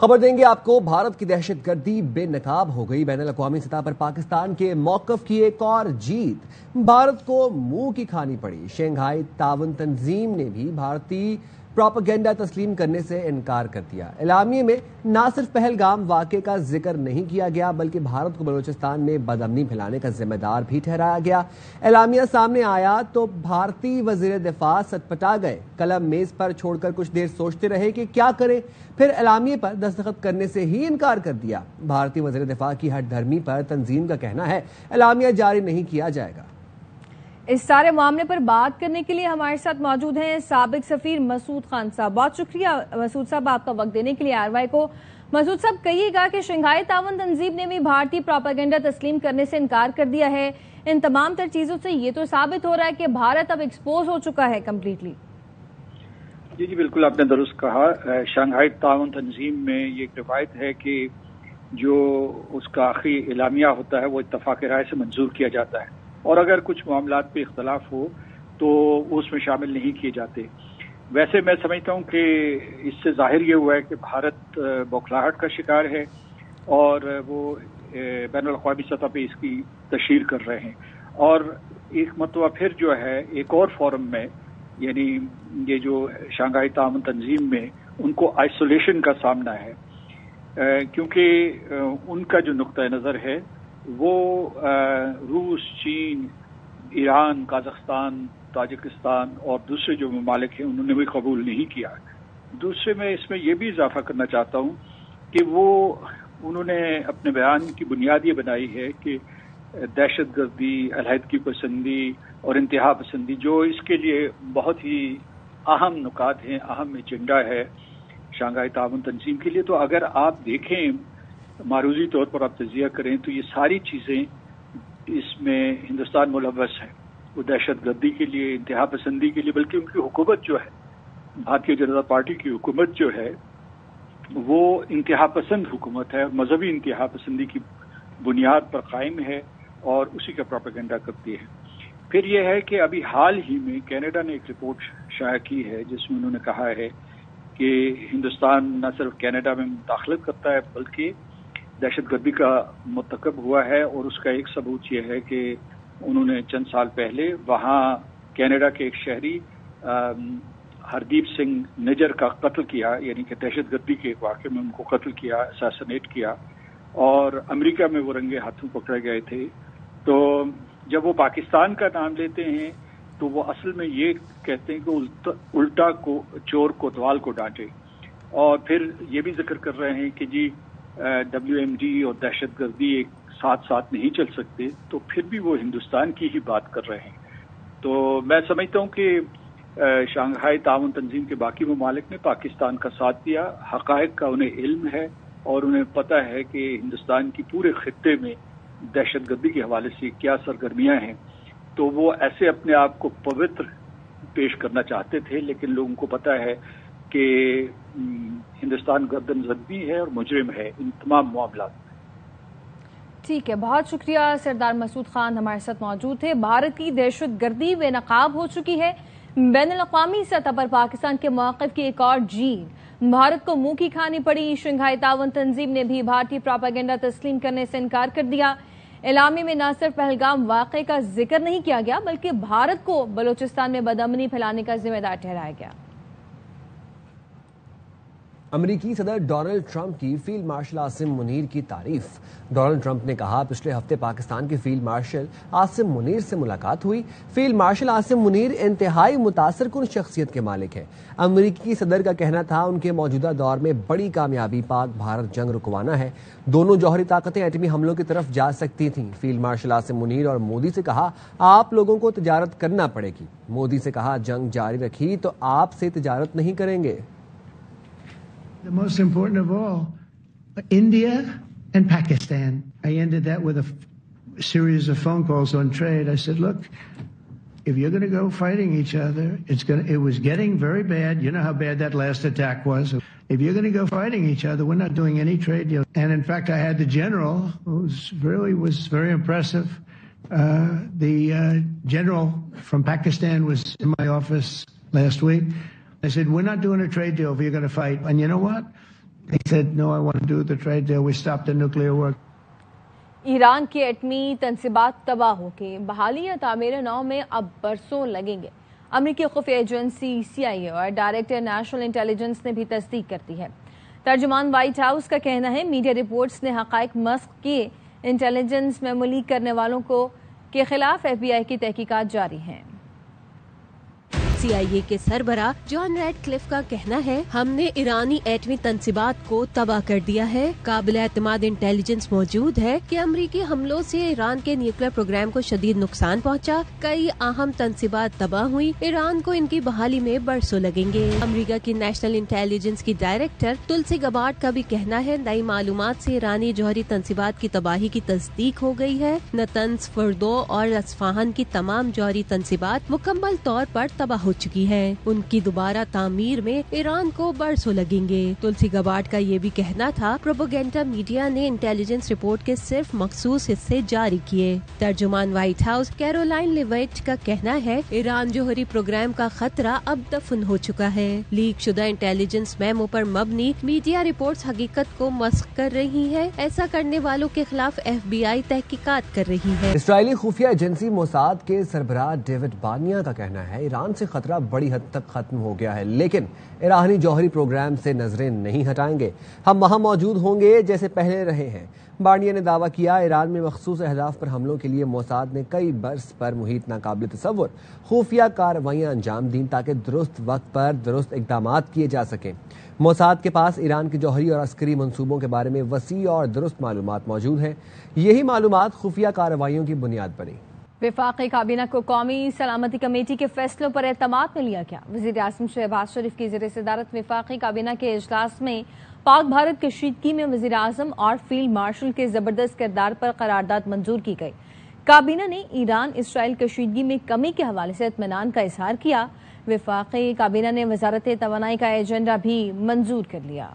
خبر دیں گے آپ کو، بھارت کی دہشت گردی بے نقاب ہو گئی۔ بین الاقوامی سطح پر پاکستان کے موقف کی ایک اور جیت، بھارت کو منہ کی کھانی پڑی۔ شنگھائی تعاون تنظیم نے بھی بھارتی پروپیگنڈا تسلیم کرنے سے انکار کر دیا۔ اعلامیے میں نہ صرف پہلگام واقعے کا ذکر نہیں کیا گیا بلکہ بھارت کو بلوچستان میں بدامنی پھیلانے کا ذمہ دار بھی ٹھہرایا گیا۔ اعلامیہ سامنے آیا تو بھارتی وزیر دفاع سٹپٹا گئے، قلم میز پر چھوڑ کر کچھ دیر سوچتے رہے کہ کیا کریں، پھر اعلامیے پر دستخط کرنے سے ہی انکار کر دیا۔ بھارتی وزیر دفاع کی ہٹ دھرمی پر تنظیم کا کہنا ہے اعلامیہ جاری نہیں کیا جائے گا۔ اس سارے معاملے پر بات کرنے کے لیے ہمارے ساتھ موجود ہیں سابق سفیر مسعود خان صاحب۔ بہت شکریہ مسعود صاحب آپ کا وقت دینے کے لیے RY کو۔ مسعود صاحب کہیے گا کہ شنگھائی تعاون تنظیم نے بھی بھارتی پروپیگنڈا تسلیم کرنے سے انکار کر دیا ہے۔ ان تمام تر چیزوں سے یہ تو ثابت ہو رہا ہے کہ بھارت اب ایکسپوز ہو چکا ہے کمپلیٹلی۔ جی بالکل آپ نے درست کہا۔ شنگھائی تعاون تنظیم میں یہ ایک روایت ہے کہ جو اس کا آخری اعلامیہ ہوتا ہے وہ اتفاق رائے سے منظور کیا جاتا ہے، اور اگر کچھ معاملات پہ اختلاف ہو تو وہ اس میں شامل نہیں کیے جاتے۔ ویسے میں سمجھتا ہوں کہ اس سے ظاہر یہ ہوا ہے کہ بھارت بوکھلاہٹ کا شکار ہے اور وہ بین الاقوامی سطح پہ اس کی تشہیر کر رہے ہیں، اور ایک مرتبہ پھر جو ہے ایک اور فورم میں، یعنی یہ جو شنگھائی تعاون تنظیم میں ان کو آئسولیشن کا سامنا ہے، کیونکہ ان کا جو نقطہ نظر ہے وہ روس، چین، ایران، قازقستان، تاجکستان اور دوسرے جو ممالک ہیں انہوں نے بھی قبول نہیں کیا۔ دوسرے میں اس میں یہ بھی اضافہ کرنا چاہتا ہوں کہ انہوں نے اپنے بیان کی بنیاد یہ بنائی ہے کہ دہشت گردی، علیحدگی پسندی اور انتہا پسندی جو اس کے لیے بہت ہی اہم نکات ہیں، اہم ایجنڈا ہے شنگھائی تعاون تنظیم کے لیے، تو اگر آپ دیکھیں معروضی طور پر آپ تجزیہ کریں تو یہ ساری چیزیں اس میں ہندوستان ملوث ہے۔ وہ دہشت گردی کے لیے، انتہا پسندی کے لیے، بلکہ ان کی حکومت جو ہے، بھارتیہ جنتا پارٹی کی حکومت جو ہے وہ انتہا پسند حکومت ہے، مذہبی انتہا پسندی کی بنیاد پر قائم ہے اور اسی کا پروپیگنڈا کرتی ہے۔ پھر یہ ہے کہ ابھی حال ہی میں کینیڈا نے ایک رپورٹ شائع کی ہے جس میں انہوں نے کہا ہے کہ ہندوستان نہ صرف کینیڈا میں مداخلت کرتا ہے بلکہ دہشت گردی کا مرتکب ہوا ہے، اور اس کا ایک ثبوت یہ ہے کہ انہوں نے چند سال پہلے وہاں کینیڈا کے ایک شہری ہردیپ سنگھ نجر کا قتل کیا، یعنی کہ دہشت گردی کے ایک واقعے میں ان کو قتل کیا، اساسینیٹ کیا، اور امریکہ میں وہ رنگے ہاتھوں پکڑے گئے تھے۔ تو جب وہ پاکستان کا نام لیتے ہیں تو وہ اصل میں یہ کہتے ہیں کہ الٹا کو چور کوتوال کو ڈانٹے، اور پھر یہ بھی ذکر کر رہے ہیں کہ جی WMD اور دہشت گردی ایک ساتھ ساتھ نہیں چل سکتے، تو پھر بھی وہ ہندوستان کی ہی بات کر رہے ہیں۔ تو میں سمجھتا ہوں کہ شنگھائی تعاون تنظیم کے باقی ممالک نے پاکستان کا ساتھ دیا، حقائق کا انہیں علم ہے اور انہیں پتہ ہے کہ ہندوستان کی پورے خطے میں دہشت گردی کے حوالے سے کیا سرگرمیاں ہیں، تو وہ ایسے اپنے آپ کو پوتر پیش کرنا چاہتے تھے، لیکن لوگوں کو پتہ ہے کہ ہندوستان گردن زدی ہے اور مجرم ہے ان تمام معاملات میں۔ ٹھیک ہے، بہت شکریہ سردار مسعود خان ہمارے ساتھ موجود تھے۔ بھارت کی دہشت گردی بے نقاب ہو چکی ہے، بین الاقوامی سطح پر پاکستان کے موقف کی ایک اور جیت، بھارت کو منہ کی کھانی پڑی۔ شنگھائی تعاون تنظیم نے بھی بھارتی پروپیگنڈا تسلیم کرنے سے انکار کر دیا۔ اعلامیے میں نہ صرف پہلگام واقعے کا ذکر نہیں کیا گیا بلکہ بھارت کو بلوچستان میں بدامنی پھیلانے کا ذمہ دار ٹھہرایا گیا۔ امریکی صدر ڈونلڈ ٹرمپ کی فیلڈ مارشل عاصم منیر کی تعریف۔ ڈونلڈ ٹرمپ نے کہا پچھلے ہفتے پاکستان کے فیلڈ مارشل عاصم منیر سے ملاقات ہوئی۔ فیلڈ مارشل عاصم منیر انتہائی متاثر کن شخصیت کے مالک ہیں۔ امریکی صدر کا کہنا تھا ان کے موجودہ دور میں بڑی کامیابی پاک بھارت جنگ رکوانا ہے، دونوں جوہری طاقتیں ایٹمی حملوں کی طرف جا سکتی تھیں۔ فیلڈ مارشل عاصم منیر اور مودی سے کہا آپ لوگوں کو تجارت کرنا پڑے گی۔ مودی سے کہا جنگ جاری رکھی تو آپ سے تجارت نہیں کریں گے۔ The most important of all, India and Pakistan. I ended that with a series of phone calls on trade. I said, look, if you're going to go fighting each other, it was getting very bad. You know how bad that last attack was. If you're going to go fighting each other, we're not doing any trade deal. And in fact, I had the general, who was very impressive. The general from Pakistan was in my office last week. I said, we're not doing a trade deal if you're going to fight. And you know what? They said, no, I want to do the trade deal. We stopped the nuclear work. Iran کے ایٹمی تنصیبات تباہ ہو کے بحالی یا تعمیر نو میں اب برسوں لگیں گے. امریکی خفیہ ایجنسی CIA اور ڈائریکٹر نیشنل انٹیلیجنس نے بھی تصدیق کر دی ہے. ترجمان وائٹ ہاؤس کا کہنا ہے میڈیا رپورٹس نے حقائق مسخ کیے. انٹیلیجنس میں ملیک کرنے والوں کے خلاف FBI کی تحقیقات جاری ہیں. CIA کے سربراہ جان ریڈ کلف کا کہنا ہے ہم نے ایرانی ایٹمی تنصیبات کو تباہ کر دیا ہے. قابل اعتماد انٹیلیجنس موجود ہے کہ امریکی حملوں سے ایران کے نیوکلیر پروگرام کو شدید نقصان پہنچا. کئی اہم تنصیبات تباہ ہوئی. ایران کو ان کی بحالی میں برسوں لگیں گے. امریکہ کی نیشنل انٹیلیجنس کی ڈائریکٹر تلسی گبارڈ کا بھی کہنا ہے نئی معلومات سے ایرانی جوہری تنصیبات کی تباہی کی تصدیق ہو گئی ہے. نتنز، فردو اور اصفہان کی تمام جوہری تنصیبات مکمل طور پر تباہ ہو چکی ہے. ان کی دوبارہ تعمیر میں ایران کو برسوں لگیں گے. تلسی گبارڈ کا یہ بھی کہنا تھا پروپیگنڈا میڈیا نے انٹیلیجنس رپورٹ کے صرف مخصوص حصے جاری کیے. ترجمان وائٹ ہاؤس کیرولائن لیویٹ کا کہنا ہے ایران جوہری پروگرام کا خطرہ اب دفن ہو چکا ہے. لیک شدہ انٹیلیجنس میمو پر مبنی میڈیا رپورٹس حقیقت کو مسخ کر رہی ہے. ایسا کرنے والوں کے خلاف FBI تحقیقات کر رہی ہے. اسرائیلی خفیہ ایجنسی موساد کے سربراہ ڈیوڈ بانیا کا کہنا ہے ایران سے خطرہ بڑی حد تک ختم ہو گیا ہے لیکن ایرانی جوہری پروگرام سے نظریں نہیں ہٹائیں گے. ہم وہاں موجود ہوں گے جیسے پہلے رہے ہیں. بانیا نے دعویٰ کیا ایران میں مخصوص اہداف پر حملوں کے لیے موساد نے کئی برس پر محیط ناقابل تصور خفیہ کارروائیاں انجام دیں تاکہ درست وقت پر درست اقدامات کیے جا سکیں. موساد کے پاس ایران کے جوہری اور عسکری منصوبوں کے بارے میں وسیع اور درست معلومات موجود ہیں. یہی معلومات خفیہ کارروائیوں کی بنیاد بنی. وفاقی کابینہ کو قومی سلامتی کمیٹی کے فیصلوں پر اعتماد میں لیا گیا. وزیر اعظم شہباز شریف کی زیر صدارت وفاقی کابینہ کے اجلاس میں پاک بھارت کشیدگی میں وزیر اعظم اور فیلڈ مارشل کے زبردست کردار پر قرارداد منظور کی گئی. کابینہ نے ایران اسرائیل کشیدگی میں کمی کے حوالے سے اطمینان کا اظہار کیا. وفاقی کابینہ نے وزارت توانائی کا ایجنڈا بھی منظور کر لیا.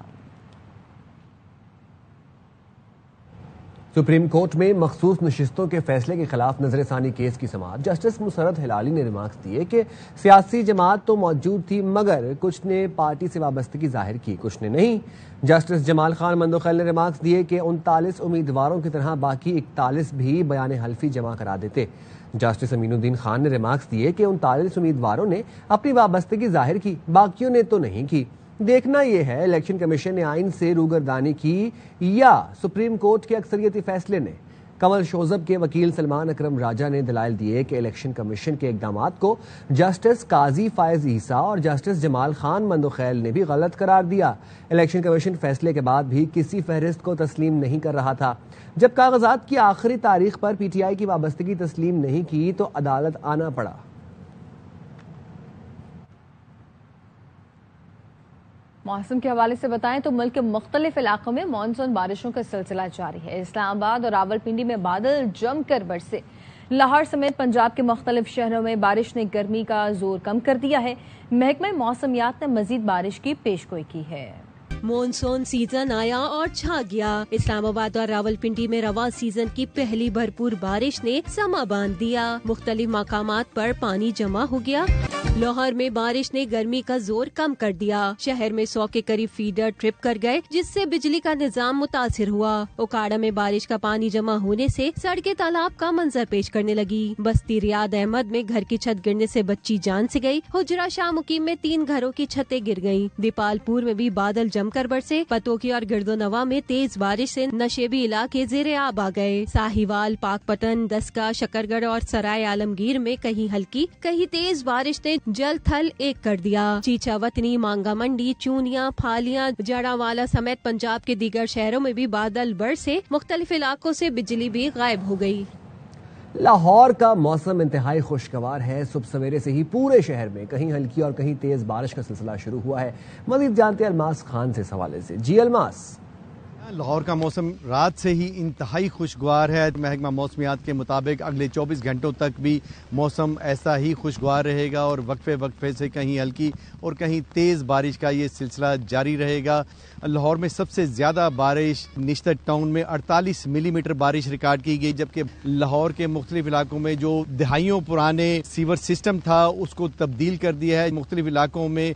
سپریم کورٹ میں مخصوص نشستوں کے فیصلے کے خلاف نظر ثانی کیس کی سماعت. جسٹس مسرت ہلالی نے ریمارکس دیے کہ سیاسی جماعت تو موجود تھی مگر کچھ نے پارٹی سے وابستگی ظاہر کی کچھ نے نہیں. جسٹس جمال خان مندوخیل نے ریمارکس دیے کہ 39 امیدواروں کی طرح باقی 41 بھی بیان حلفی جمع کرا دیتے. جسٹس امین الدین خان نے ریمارکس دیے کہ 39 امیدواروں نے اپنی وابستگی ظاہر کی باقیوں نے تو نہیں کی. دیکھنا یہ ہے الیکشن کمیشن نے آئین سے روگردانی کی یا سپریم کورٹ کے اکثریتی فیصلے نے. کمل شوزب کے وکیل سلمان اکرم راجہ نے دلائل دیے کہ الیکشن کمیشن کے اقدامات کو جسٹس قاضی فائز عیسیٰ اور جسٹس جمال خان مندوخیل نے بھی غلط قرار دیا. الیکشن کمیشن فیصلے کے بعد بھی کسی فہرست کو تسلیم نہیں کر رہا تھا. جب کاغذات کی آخری تاریخ پر PTI کی وابستگی تسلیم نہیں کی تو عدالت آنا پڑا. موسم کے حوالے سے بتائیں تو ملک کے مختلف علاقوں میں مانسون بارشوں کا سلسلہ جاری ہے. اسلام آباد اور راولپنڈی میں بادل جم کر برسے. لاہور سمیت پنجاب کے مختلف شہروں میں بارش نے گرمی کا زور کم کر دیا ہے. محکمہ موسمیات نے مزید بارش کی پیشگوئی کی ہے. مونسون سیزن آیا اور چھا گیا. اسلام آباد اور راولپنڈی میں رواں سیزن کی پہلی بھرپور بارش نے سما باندھ دیا. مختلف مقامات پر پانی جمع ہو گیا. لاہور میں بارش نے گرمی کا زور کم کر دیا. شہر میں 100 کے قریب فیڈر ٹرپ کر گئے جس سے بجلی کا نظام متاثر ہوا. اوکاڑا میں بارش کا پانی جمع ہونے سے سڑکیں تالاب کا منظر پیش کرنے لگی. بستی ریاض احمد میں گھر کی چھت گرنے سے بچی جان سے گئی. حجرہ شاہ مقیم میں 3 گھروں کی چھتیں گر گئیں. دیپال پور میں بھی بادل جم کر برسے. پتوکی اور گرد و نواح میں تیز بارش سے نشیبی علاقے زیر آب آ گئے. ساہیوال، پاک پٹن، دسکا، شکرگڑھ اور سرائے عالمگیر میں کہیں ہلکی کہیں تیز بارش نے جل تھل ایک کر دیا. چیچا وطنی، مانگا منڈی، چونیاں، پھالیاں، جڑا والا سمیت پنجاب کے دیگر شہروں میں بھی بادل برسے. مختلف علاقوں سے بجلی بھی غائب ہو گئی. لاہور کا موسم انتہائی خوشگوار ہے. صبح سویرے سے ہی پورے شہر میں کہیں ہلکی اور کہیں تیز بارش کا سلسلہ شروع ہوا ہے. مزید جانتے ہیں الماس خان سے اس حوالے سے. جی الماس. لاہور کا موسم رات سے ہی انتہائی خوشگوار ہے. محکمہ موسمیات کے مطابق اگلے 24 گھنٹوں تک بھی موسم ایسا ہی خوشگوار رہے گا اور وقفے وقفے سے کہیں ہلکی اور کہیں تیز بارش کا یہ سلسلہ جاری رہے گا. لاہور میں سب سے زیادہ بارش نشتر ٹاؤن میں 48 ملی میٹر بارش ریکارڈ کی گئی، جبکہ لاہور کے مختلف علاقوں میں جو دہائیوں پرانے سیور سسٹم تھا اس کو تبدیل کر دیا ہے. مختلف علاقوں میں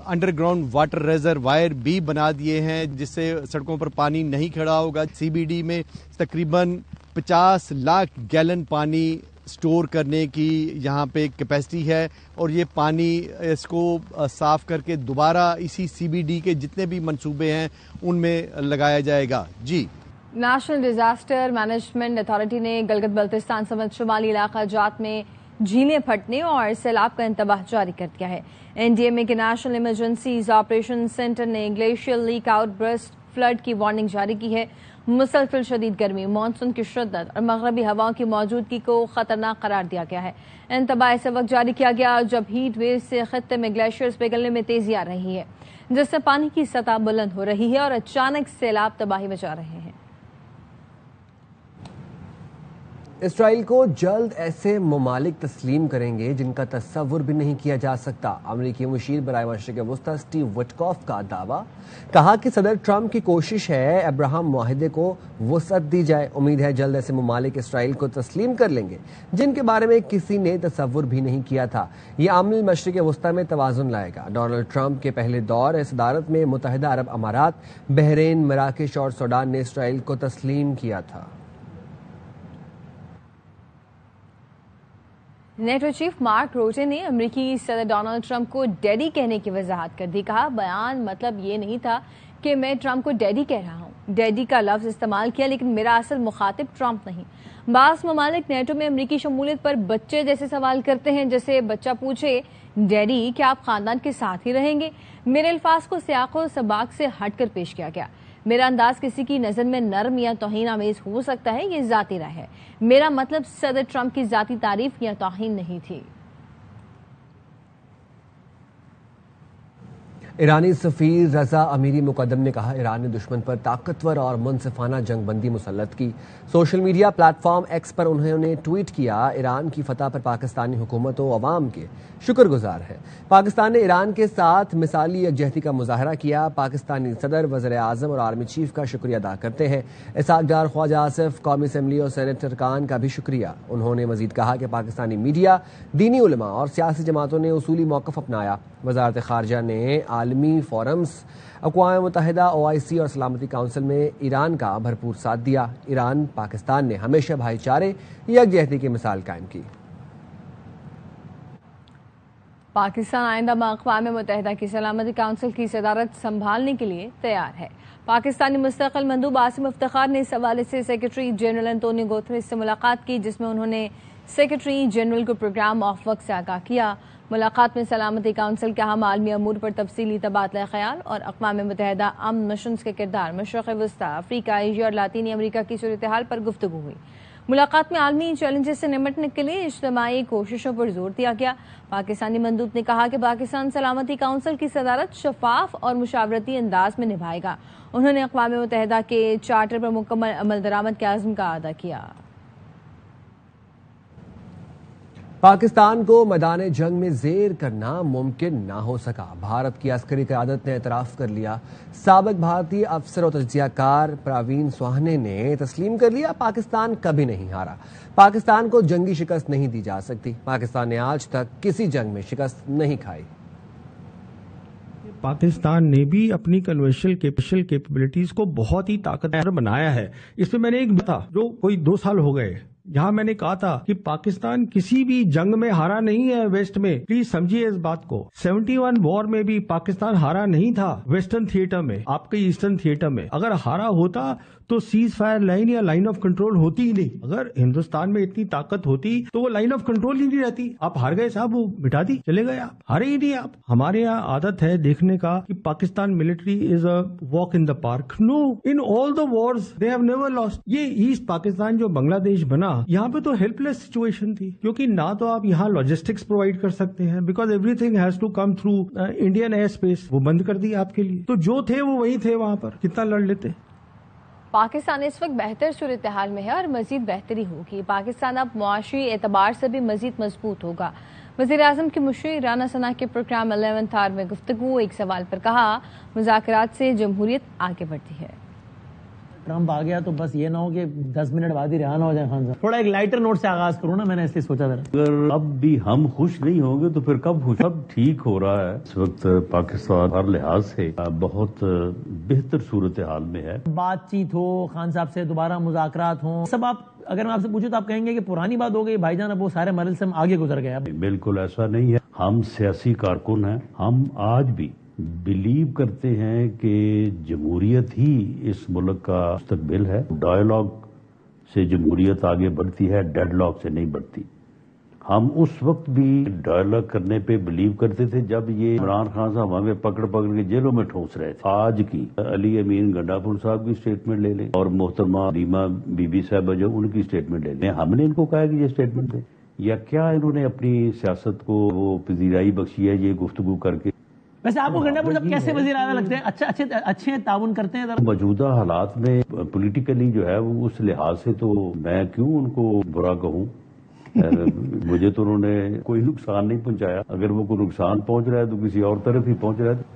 انڈر گراؤنڈ واٹر ریزروائر بھی بنا دیے ہیں جس سے سڑکوں پر پانی نہیں کھڑا ہوگا. سی بی ڈی میں تقریباً 50 لاکھ گیلن پانی سٹور کرنے کی یہاں پہ کیپیسٹی ہے اور یہ پانی اس کو صاف کر کے دوبارہ اسی سی بی ڈی کے جتنے بھی منصوبے ہیں ان میں لگایا جائے گا. جی نیشنل ڈیزاسٹر مینجمنٹ اتھارٹی نے گلگت بلتستان سمیت شمالی علاقہ جات میں جھیلیں پھٹنے اور سیلاب کا انتباہ جاری کر دیا ہے. این ڈی ایم اے کے نیشنل ایمرجنسیز آپریشن سینٹر نے glacier lake outburst flood کی وارننگ جاری کی ہے. مسلسل شدید گرمی، مانسون کی شدت اور مغربی ہواؤں کی موجودگی کو خطرناک قرار دیا گیا ہے. انتباہ اس وقت جاری کیا گیا جب ہیٹ ویو سے خطے میں گلیشیئرز پگھلنے میں تیزی آ رہی ہے جس سے پانی کی سطح بلند ہو رہی ہے اور اچانک سیلاب تباہی مچا رہے ہیں. اسرائیل کو جلد ایسے ممالک تسلیم کریں گے جن کا تصور بھی نہیں کیا جا سکتا. امریکی مشیر برائے مشرق وسطی اسٹیو وٹکاف کا دعویٰ. کہا کہ صدر ٹرمپ کی کوشش ہے ابراہم معاہدے کو وسعت دی جائے. امید ہے جلد ایسے ممالک اسرائیل کو تسلیم کر لیں گے جن کے بارے میں کسی نے تصور بھی نہیں کیا تھا. یہ عمل مشرق وسطی میں توازن لائے گا. ڈونلڈ ٹرمپ کے پہلے دور صدارت میں متحدہ عرب امارات، بحرین، مراکش اور سوڈان نے اسرائیل کو تسلیم کیا تھا. نیٹو چیف مارک روٹے نے امریکی صدر ڈونلڈ ٹرمپ کو ڈیڈی کہنے کی وضاحت کر دی. کہا بیان مطلب یہ نہیں تھا کہ میں ٹرمپ کو ڈیڈی کہہ رہا ہوں. ڈیڈی کا لفظ استعمال کیا لیکن میرا اصل مخاطب ٹرمپ نہیں. بعض ممالک نیٹو میں امریکی شمولیت پر بچے جیسے سوال کرتے ہیں، جیسے بچہ پوچھے ڈیڈی کیا آپ خاندان کے ساتھ ہی رہیں گے. میرے الفاظ کو سیاق و سباق سے ہٹ کر پیش کیا گیا. میرا انداز کسی کی نظر میں نرم یا توہین آمیز ہو سکتا ہے، یہ ذاتی رائے ہے. میرا مطلب صدر ٹرمپ کی ذاتی تعریف یا توہین نہیں تھی. ایرانی سفیر رضا امیری مقدم نے کہا ایران نے دشمن پر طاقتور اور منصفانہ جنگ بندی مسلط کی. Social media platform X پر انہوں نے ٹویٹ کیا ایران کی فتح پر پاکستانی حکومت و عوام کے شکر گزار ہے. پاکستان نے ایران کے ساتھ مثالی یکجہتی کا مظاہرہ کیا. پاکستانی صدر، وزیر اعظم اور آرمی چیف کا شکریہ ادا کرتے ہیں. اسحاق ڈار، خواجہ آصف، قومی اسمبلی اور سینیٹ ارکان کا بھی شکریہ. انہوں نے مزید کہا کہ پاکستانی میڈیا، دینی علماء اور سیاسی جماعتوں نے اصولی موقف اپنایا. وزارت خارجہ نے عالمی فورمز، اقوام متحدہ، OIC اور سلامتی کونسل میں ایران کا بھرپور ساتھ دیا. ایران پاکستان نے ہمیشہ بھائی چارے، یکجہتی کی مثال قائم کی. پاکستان آئندہ اقوام متحدہ کی سلامتی کونسل کی صدارت سنبھالنے کے لیے تیار ہے. پاکستانی مستقل مندوب عاصم افتخار نے اس حوالے سے سیکرٹری جنرل انتونیو گوتریس سے ملاقات کی جس میں انہوں نے سیکرٹری جنرل کو پروگرام آف وقت سے آگاہ کیا. ملاقات میں سلامتی کونسل کے اہم عالمی امور پر تفصیلی تبادلہ خیال اور اقوام متحدہ امن مشنز کے کردار، مشرق وسطی، افریقہ، ایشیا اور لاطینی امریکہ کی صورتحال پر گفتگو ہوئی. ملاقات میں عالمی چیلنجز سے نمٹنے کے لیے اجتماعی کوششوں پر زور دیا گیا. پاکستانی مندوب نے کہا کہ پاکستان سلامتی کونسل کی صدارت شفاف اور مشاورتی انداز میں نبھائے گا. انہوں نے اقوام متحدہ کے چارٹر پر مکمل عمل درآمد کے عزم کا اعادہ کیا. پاکستان کو میدان جنگ میں زیر کرنا ممکن نہ ہو سکا. بھارت کی عسکری قیادت نے اعتراف کر لیا. سابق بھارتی افسر و تجزیہ کار پراوین سوہانے نے تسلیم کر لیا پاکستان کبھی نہیں ہارا. پاکستان کو جنگی شکست نہیں دی جا سکتی. پاکستان نے آج تک کسی جنگ میں شکست نہیں کھائی. پاکستان نے بھی اپنی کنونشنل کیپبلٹیز کو بہت ہی طاقتور بنایا ہے. اس پہ میں نے ایک تھا جو کوئی 2 سال ہو گئے جہاں میں نے کہا تھا کہ پاکستان کسی بھی جنگ میں ہارا نہیں ہے ویسٹ میں. پلیز سمجھیے اس بات کو. 71 وار میں بھی پاکستان ہارا نہیں تھا ویسٹرن تھیٹر میں، آپ کے ایسٹرن تھیٹر میں. اگر ہارا ہوتا تو سیز فائر لائن یا لائن آف کنٹرول ہوتی ہی نہیں. اگر ہندوستان میں اتنی طاقت ہوتی تو وہ لائن آف کنٹرول ہی نہیں رہتی. آپ ہار گئے صاحب، وہ مٹا دی، چلے گئے آپ، ہارے ہی نہیں آپ. ہمارے یہاں عادت ہے دیکھنے کا کہ Pakistan military is a walk in the park. No, in all the wars they have never lost. یہ ایسٹ پاکستان جو بنگلہ دیش بنا، یہاں پہ تو ہیلپ لیس سچویشن تھی کیونکہ نہ تو آپ یہاں لاجسٹکس پرووائڈ کر سکتے ہیں because everything has to come through Indian airspace. وہ بند کر دی آپ کے لیے. تو جو تھے وہ وہی تھے وہاں پر، کتنا لڑ لیتے. پاکستان اس وقت بہتر صورتحال میں ہے اور مزید بہتری ہوگی. پاکستان اب معاشی اعتبار سے بھی مزید مضبوط ہوگا. وزیر اعظم کی مشیر رانا ثنا کے پروگرام 11th آور میں گفتگو. ایک سوال پر کہا مذاکرات سے جمہوریت آگے بڑھتی ہے. ٹرمپ آ گیا تو بس یہ نہ ہو کہ 10 منٹ بعد ہی رہا نہ ہو جائے خان صاحب. تھوڑا ایک لائٹر نوٹ سے آغاز کروں نا, میں نے اس لیے سوچا تھا. اگر اب بھی ہم خوش نہیں ہوں گے تو پھر کب خوش؟ اب ٹھیک ہو رہا ہے اس وقت. پاکستان ہر لحاظ سے بہت بہتر صورتحال میں ہے. بات چیت ہو خان صاحب سے, دوبارہ مذاکرات ہوں, سب آپ اگر میں آپ سے پوچھوں تو آپ کہیں گے کہ پرانی بات ہو گئی بھائی جان, اب وہ سارے مرحلے سے ہم آگے گزر گئے. بالکل ایسا نہیں ہے. ہم سیاسی کارکن ہیں, ہم آج بھی بلیو کرتے ہیں کہ جمہوریت ہی اس ملک کا مستقبل ہے. ڈائیلاگ سے جمہوریت آگے بڑھتی ہے, ڈیڈ لاک سے نہیں بڑھتی. ہم اس وقت بھی ڈائیلاگ کرنے پہ بلیو کرتے تھے جب یہ عمران خان صاحب ہمیں پکڑ کے جیلوں میں ٹھونس رہے تھے. آج کی علی امین گنڈا پور صاحب کی اسٹیٹمنٹ لے لیں اور محترمہ ریما بی بی صاحبہ جو ان کی اسٹیٹمنٹ لے لیں. ہم نے ان کو کہا کہ یہ اسٹیٹمنٹ دیں, یا کیا انہوں نے اپنی سیاست کو وہ پذیرائی بخشی ہے یہ گفتگو کر کے؟ ویسے آپ کو گنڈا پور صاحب کیسے وزیر اعلیٰ لگتے ہیں؟ اچھے تعاون کرتے ہیں. موجودہ حالات میں پولیٹیکلی جو ہے وہ اس لحاظ سے تو میں کیوں ان کو برا کہوں. مجھے تو انہوں نے کوئی نقصان نہیں پہنچایا. اگر وہ کوئی نقصان پہنچ رہا ہے تو کسی اور طرف ہی پہنچ رہا ہے.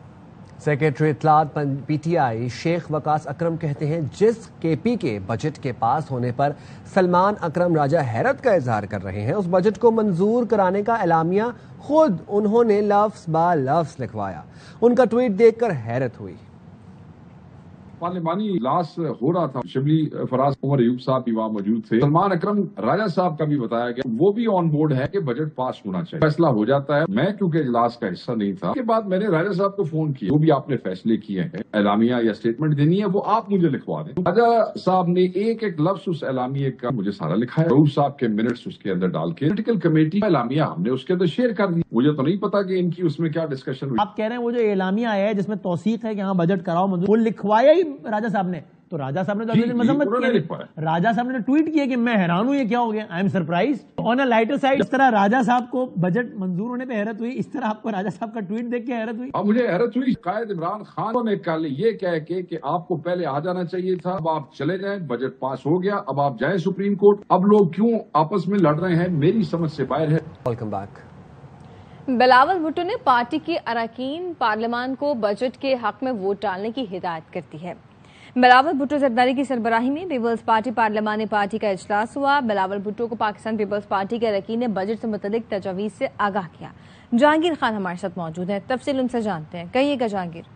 سیکریٹری اطلاعات پی ٹی آئی شیخ وقاص اکرم کہتے ہیں جس کے پی کے بجٹ کے پاس ہونے پر سلمان اکرم راجہ حیرت کا اظہار کر رہے ہیں, اس بجٹ کو منظور کرانے کا اعلامیہ خود انہوں نے لفظ با لفظ لکھوایا. ان کا ٹویٹ دیکھ کر حیرت ہوئی. پارلیمانی اجلاس ہو رہا تھا, شبلی فراز عمر ایوب صاحب بھی وہاں موجود تھے. سلمان اکرم راجہ صاحب کا بھی بتایا گیا وہ بھی آن بورڈ ہے کہ بجٹ پاس ہونا چاہیے. فیصلہ ہو جاتا ہے. میں کیونکہ اجلاس کا حصہ نہیں تھا, اس کے بعد میں نے راجہ صاحب کو فون کیا, جو بھی آپ نے فیصلے کیے ہیں اعلامیہ یا اسٹیٹمنٹ دینی ہے وہ آپ مجھے لکھوا دیں. راجہ صاحب نے ایک ایک لفظ اس اعلامیہ کا مجھے سارا لکھا ہے. رؤوف صاحب کے منٹس اس کے اندر ڈال کے پولیٹیکل کمیٹی کا اعلامیہ ہم نے اس کے اندر شیئر کر دی. مجھے تو نہیں پتا کہ ان کی اس میں کیا ڈسکشن ہوئی. آپ کہہ رہے ہیں وہ جو اعلامیہ آیا ہے جس میں توثیق ہے کہ ہاں بجٹ کراؤ منظور, وہ لکھوایا ہی راجہ صاحب نے. تو راجہ صاحب نے تو مذمت کیا, راجہ صاحب نے ٹویٹ کیا کہ میں حیران ہوں یہ کیا ہو گیا, I am surprise. On a lighter side, اس طرح راجہ صاحب کو بجٹ منظور ہونے پہ حیرت ہوئی, اس طرح آپ کو راجہ صاحب کا ٹویٹ دیکھ کے حیرت ہوئی. مجھے حیرت ہوئی. قائد عمران خان نے کل یہ کہہ کے کہ آپ کو پہلے آ جانا چاہیے تھا, اب آپ چلے جائیں, بجٹ پاس ہو گیا, اب آپ جائیں سپریم کورٹ. اب لوگ کیوں آپس میں لڑ رہے ہیں میری سمجھ سے باہر ہے. Welcome back. بلاول بھٹو نے پارٹی کے اراکین پارلیمان کو بجٹ کے حق میں ووٹ ڈالنے کی ہدایت کر دی ہے. بلاول بھٹو زرداری کی سربراہی میں پیپلز پارٹی پارلیمانی پارٹی کا اجلاس ہوا. بلاول بھٹو کو پاکستان پیپلز پارٹی کے اراکین نے بجٹ سے متعلق تجاویز سے آگاہ کیا. جہانگیر خان ہمارے ساتھ موجود ہیں, تفصیل ان سے جانتے ہیں. کہیے گا جہانگیر.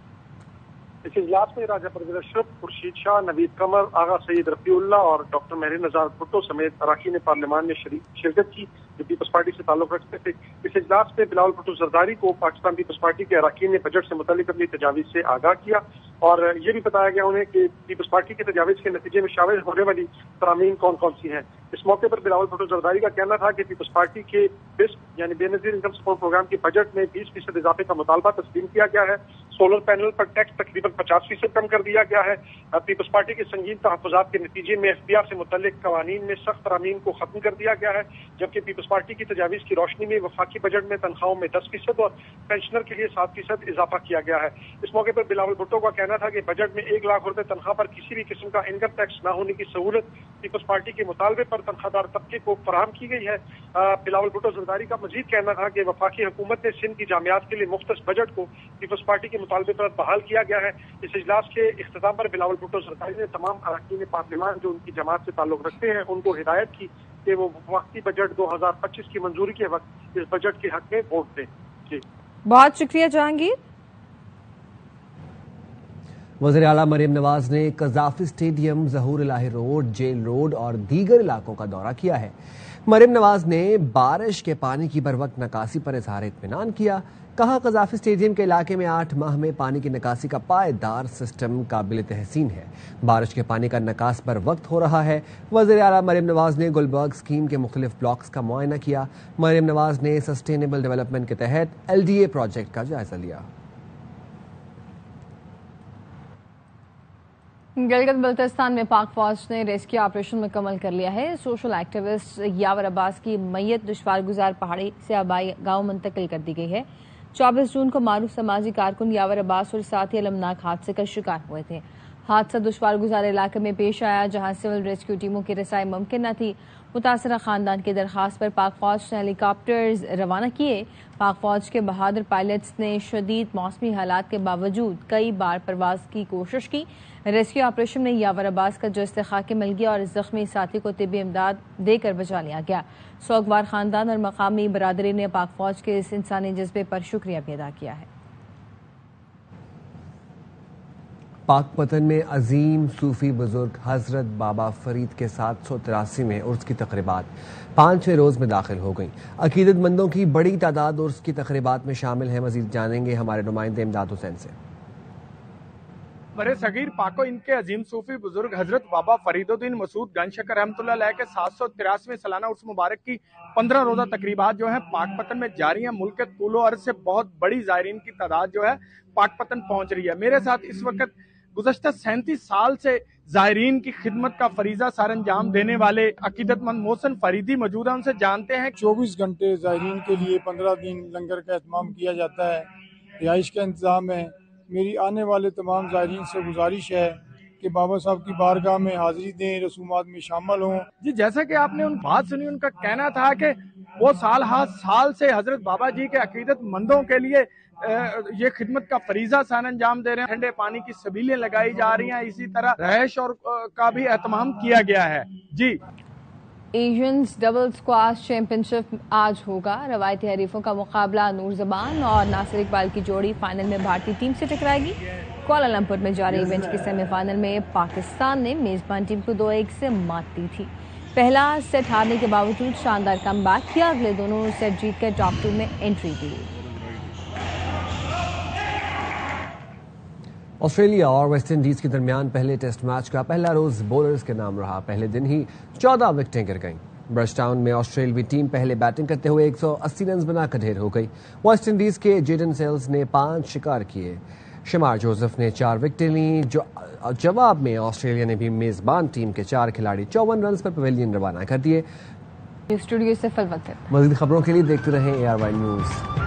اس اجلاس میں راجہ پرویز اشرف, خورشید شاہ, نوید قمر, آغا سید رفیع اللہ اور ڈاکٹر مہر نژاد بھٹو سمیت اراکین پارلیمان نے شرکت کی جو پیپلز پارٹی سے تعلق رکھتے تھے. اس اجلاس میں بلاول بھٹو زرداری کو پاکستان پیپلز پارٹی کے اراکین نے بجٹ سے متعلق اپنی تجاویز سے آگاہ کیا اور یہ بھی بتایا گیا انہیں کہ پیپلز پارٹی کی تجاویز کے نتیجے میں شامل ہونے والی ترامین کون کون سی ہیں. اس موقع پر بلاول بھٹو زرداری کا کہنا تھا کہ پیپلز پارٹی کے بسپ یعنی بے نظیر انکم سپورٹ پروگرام کے بجٹ میں 20% اضافے کا مطالبہ تسلیم کیا گیا ہے. سولر پینل پر ٹیکس تقریباً 50% کم کر دیا گیا ہے. پیپلز پارٹی کے سنگین تحفظات کے نتیجے میں FBR سے متعلق قوانین میں سخت ترامیم کو ختم کر دیا گیا ہے, جبکہ پیپلز پارٹی کی تجاویز کی روشنی میں وفاقی بجٹ میں تنخواہوں میں 10% اور پینشنر کے لیے 7% اضافہ کیا گیا ہے. اس موقع پر بلاول بھٹو کا کہنا تھا کہ بجٹ میں 1 لاکھ روپے تنخواہ پر کسی بھی قسم کا انکم ٹیکس نہ ہونے کی سہولت پیپلز پارٹی کے مطالبے پر تنخواہ دار طبقے کو فراہم کی گئی ہے. بلاول بھٹو زرداری کا مزید کہنا تھا کہ وفاقی حکومت نے سندھ کی جامعات کے لیے مختص بجٹ کو پیپلز پارٹی کے مطالبے پر بحال کیا گیا ہے. اس اجلاس کے اختتام پر بلاول بھٹو زرداری نے تمام اراکین پارلیمان جو ان کی جماعت سے تعلق رکھتے ہیں ان کو ہدایت کی کہ وہ وقتی بجٹ 2025 کی منظوری کے وقت اس بجٹ کے حق میں ووٹ دیں. جی بہت شکریہ جہانگیر. وزیر اعلیٰ مریم نواز نے قذافی اسٹیڈیم, ظہور الہی روڈ, جیل روڈ اور دیگر علاقوں کا دورہ کیا ہے. مریم نواز نے بارش کے پانی کی بروقت نکاسی پر اظہار اطمینان کیا. کہا قذافی اسٹیڈیم کے علاقے میں 8 ماہ میں پانی کی نکاسی کا پائیدار سسٹم قابل تحسین ہے. بارش کے پانی کا نکاس بر وقت ہو رہا ہے. وزیر اعلیٰ مریم نواز نے گلبرگ اسکیم کے مختلف بلاکس کا معائنہ کیا. مریم نواز نے سسٹینیبل ڈیولپمنٹ کے تحت LDA پروجیکٹ کا جائزہ لیا. گلگت بلتستان میں پاک فوج نے ریسکیو آپریشن مکمل کر لیا ہے. سوشل ایکٹیوسٹ یاور عباس کی میت دشوار گزار پہاڑی سے آبائی گاؤں منتقل کر دی گئی ہے. 24 جون کو معروف سماجی کارکن یاور عباس اور ساتھی المناک حادثے کا شکار ہوئے تھے. حادثہ دشوار گزار علاقے میں پیش آیا جہاں سول ریسکیو ٹیموں کی رسائی ممکن نہ تھی. متاثرہ خاندان کی درخواست پر پاک فوج نے ہیلی کاپٹرز روانہ کیے. پاک فوج کے بہادر پائلٹس نے شدید موسمی حالات کے باوجود کئی بار پرواز کی کوشش کی. ریسکیو آپریشن میں یاور عباس کا جسد خاکی مل گیا اور زخمی ساتھی کو طبی امداد دے کر بچا لیا گیا. سوگوار خاندان اور مقامی برادری نے پاک فوج کے اس انسانی جذبے پر شکریہ بھی ادا کیا ہے. پاک پتن میں عظیم صوفی بزرگ حضرت بابا فرید کے 783ویں عرس کی تقریبات 5ویں روز میں داخل ہو گئیں. عقیدت مندوں کی بڑی تعداد عرس کی تقریبات میں شامل ہے. مزید جانیں گے ہمارے نمائندے امداد حسین سے. برے صغیر پاک و ان کے عظیم صوفی بزرگ حضرت بابا فرید الدین مسعود گنج شکر رحمۃ اللہ علیہ کے 783ویں سالانہ عرس مبارک کی 15 روزہ تقریبات جو ہیں پاک پتن میں جاری ہیں. ملک کے طول و عرض سے بہت بڑی زائرین کی تعداد جو ہے پاک پتن پہنچ رہی ہے. میرے ساتھ اس وقت گزشتہ 37 سال سے زائرین کی خدمت کا فریضہ سر انجام دینے والے عقیدت مند محسن فریدی موجود ہیں. ان سے جانتے ہیں. 24 گھنٹے زائرین کے لیے 15 دن لنگر کا اہتمام کیا جاتا ہے. رہائش کا انتظام ہے. میری آنے والے تمام زائرین سے گزارش ہے کہ بابا صاحب کی بارگاہ میں حاضری دیں، رسومات میں شامل ہوں. جی جیسا کہ آپ نے ان بات سنی، ان کا کہنا تھا کہ وہ سال ہر سال سے حضرت بابا جی کے عقیدت مندوں کے لیے یہ خدمت کا فریضہ سر انجام دے رہے ہیں. ٹھنڈے پانی کی سبیلیں لگائی جا رہی ہیں. اسی طرح رہائش اور کا بھی اہتمام کیا گیا ہے. جی ایشینز ڈبل اسکواش چیمپئن شپ آج ہوگا. روایتی حریفوں کا مقابلہ نور زبان اور ناصر اقبال کی جوڑی فائنل میں بھارتی ٹیم سے ٹکرائے گی. کوالالمپور میں جاری ایونٹ کی سیمی فائنل میں پاکستان نے میزبان ٹیم کو 2-1 سے مات دی تھی. پہلا سیٹ ہارنے کے باوجود شاندار کم بیک کیا. اگلے دونوں سیٹ جیت کر ٹاپ 2 میں انٹری دی. آسٹریلیا اور ویسٹ انڈیز کے درمیان پہلے ٹیسٹ میچ کا پہلا روز بولرز کے نام رہا. پہلے دن ہی 14 وکٹیں گر گئیں. برش ٹاؤن میں آسٹریلوی ٹیم پہلے بیٹنگ کرتے ہوئے 180 رنز بنا کر ڈھیر ہو گئی. ویسٹ انڈیز کے جیڈن سیلز نے 5 شکار کیے. شمار جوزف نے 4 وکٹیں لیں. جواب میں آسٹریلیا نے بھی میزبان ٹیم کے 4 کھلاڑی 54 رنز پر پویلین روانہ کر دیے. اسٹوڈیو سے فلوت. مزید خبروں کے لیے دیکھتے رہیں ARY نیوز.